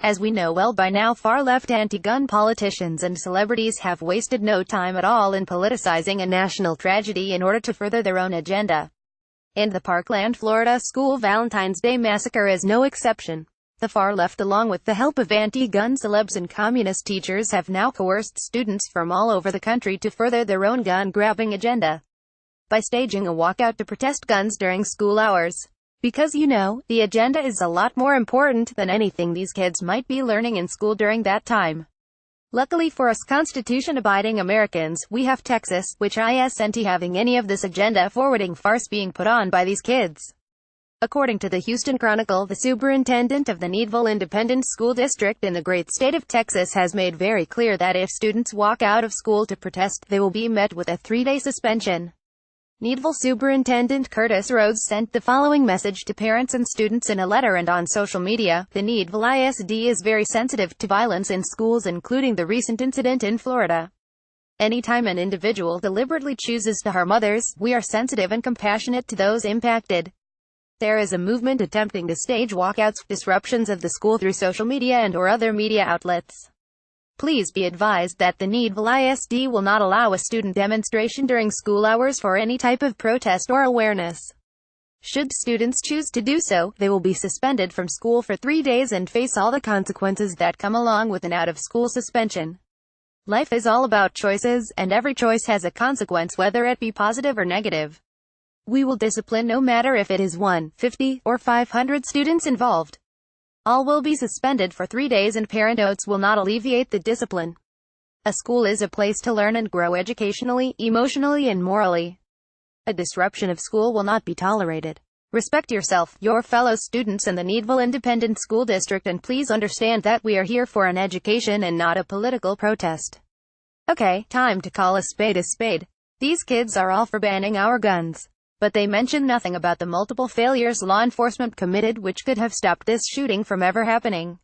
As we know well by now, far-left anti-gun politicians and celebrities have wasted no time at all in politicizing a national tragedy in order to further their own agenda. And the Parkland, Florida school Valentine's Day massacre is no exception. The far left, along with the help of anti-gun celebs and communist teachers, have now coerced students from all over the country to further their own gun-grabbing agenda by staging a walkout to protest guns during school hours. Because the agenda is a lot more important than anything these kids might be learning in school during that time. Luckily for us Constitution-abiding Americans, we have Texas, which isn't having any of this agenda-forwarding farce being put on by these kids. According to the Houston Chronicle, the superintendent of the Needville Independent School District in the great state of Texas has made very clear that if students walk out of school to protest, they will be met with a 3-day suspension. Needville Superintendent Curtis Rhodes sent the following message to parents and students in a letter and on social media. The Needville ISD is very sensitive to violence in schools, including the recent incident in Florida. Anytime an individual deliberately chooses to harm others, we are sensitive and compassionate to those impacted. There is a movement attempting to stage walkouts, disruptions of the school through social media and/or other media outlets. Please be advised that the Needville ISD will not allow a student demonstration during school hours for any type of protest or awareness. Should students choose to do so, they will be suspended from school for 3 days and face all the consequences that come along with an out-of-school suspension. Life is all about choices, and every choice has a consequence, whether it be positive or negative. We will discipline no matter if it is 1, 50, or 500 students involved. All will be suspended for 3 days, and parent notes will not alleviate the discipline. A school is a place to learn and grow educationally, emotionally, and morally. A disruption of school will not be tolerated. Respect yourself, your fellow students, and the Needville Independent School District, and please understand that we are here for an education and not a political protest. Okay, time to call a spade a spade. These kids are all for banning our guns. But they mention nothing about the multiple failures law enforcement committed which could have stopped this shooting from ever happening.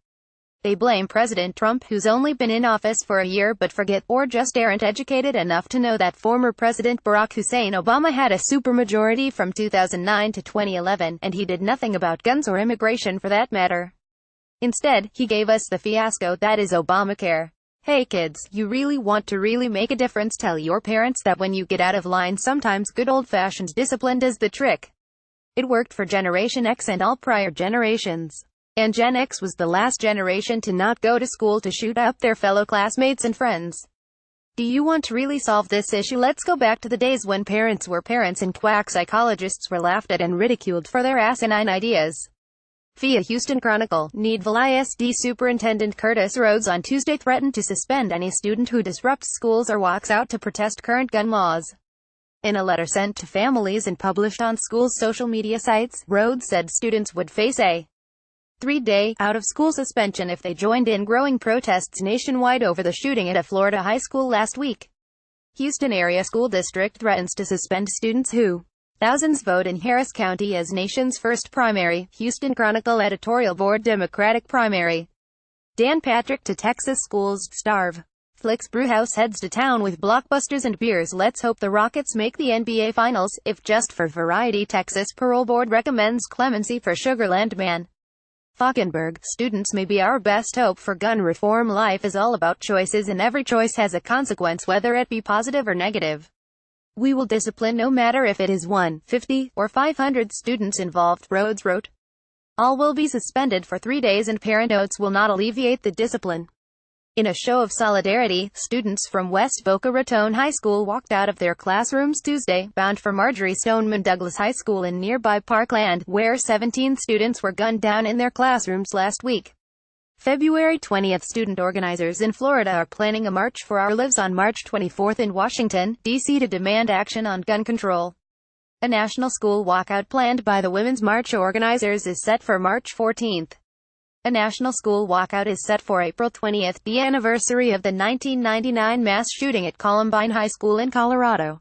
They blame President Trump, who's only been in office for a year, but forget or just aren't educated enough to know that former President Barack Hussein Obama had a supermajority from 2009 to 2011, and he did nothing about guns or immigration for that matter. Instead, he gave us the fiasco that is Obamacare. Hey kids, you really want to really make a difference? Tell your parents that when you get out of line, sometimes good old-fashioned discipline does the trick. It worked for Generation X and all prior generations. And Gen X was the last generation to not go to school to shoot up their fellow classmates and friends. Do you want to really solve this issue? Let's go back to the days when parents were parents and quack psychologists were laughed at and ridiculed for their asinine ideas. Via Houston Chronicle, Needville ISD Superintendent Curtis Rhodes on Tuesday threatened to suspend any student who disrupts schools or walks out to protest current gun laws. In a letter sent to families and published on schools' social media sites, Rhodes said students would face a 3-day out-of-school suspension if they joined in growing protests nationwide over the shooting at a Florida high school last week. Houston Area School District threatens to suspend students who thousands vote in Harris County as nation's first primary. Houston Chronicle editorial board Democratic primary. Dan Patrick to Texas schools starve. Flicks Brewhouse heads to town with blockbusters and beers. Let's hope the Rockets make the NBA Finals, if just for variety. Texas parole board recommends clemency for Sugarland man. Falkenberg, students may be our best hope for gun reform. Life is all about choices, and every choice has a consequence, whether it be positive or negative. We will discipline no matter if it is 1, 50, or 500 students involved, Rhodes wrote. All will be suspended for 3 days, and parent notes will not alleviate the discipline. In a show of solidarity, students from West Boca Raton High School walked out of their classrooms Tuesday, bound for Marjorie Stoneman Douglas High School in nearby Parkland, where 17 students were gunned down in their classrooms last week. February 20th. Student organizers in Florida are planning a March for Our Lives on March 24th in Washington, D.C. to demand action on gun control. A national school walkout planned by the Women's March organizers is set for March 14th. A national school walkout is set for April 20th, the anniversary of the 1999 mass shooting at Columbine High School in Colorado.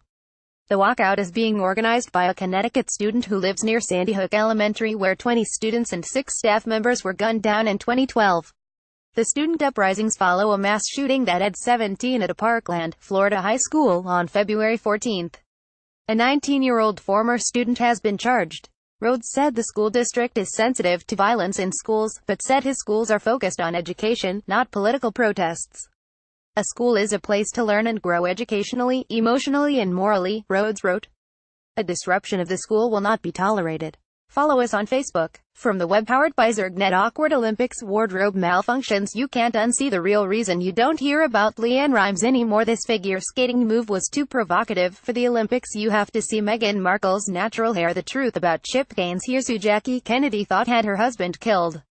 The walkout is being organized by a Connecticut student who lives near Sandy Hook Elementary, where 20 students and 6 staff members were gunned down in 2012. The student uprisings follow a mass shooting that had 17 at a Parkland, Florida high school on February 14. A 19-year-old former student has been charged. Rhodes said the school district is sensitive to violence in schools, but said his schools are focused on education, not political protests. A school is a place to learn and grow educationally, emotionally and morally, Rhodes wrote. A disruption of the school will not be tolerated. Follow us on Facebook. From the web powered by Zergnet. Awkward Olympics wardrobe malfunctions. You can't unsee the real reason you don't hear about Leanne Rimes anymore. This figure skating move was too provocative for the Olympics. You have to see Meghan Markle's natural hair. The truth about Chip Gaines. Here's who Jackie Kennedy thought had her husband killed.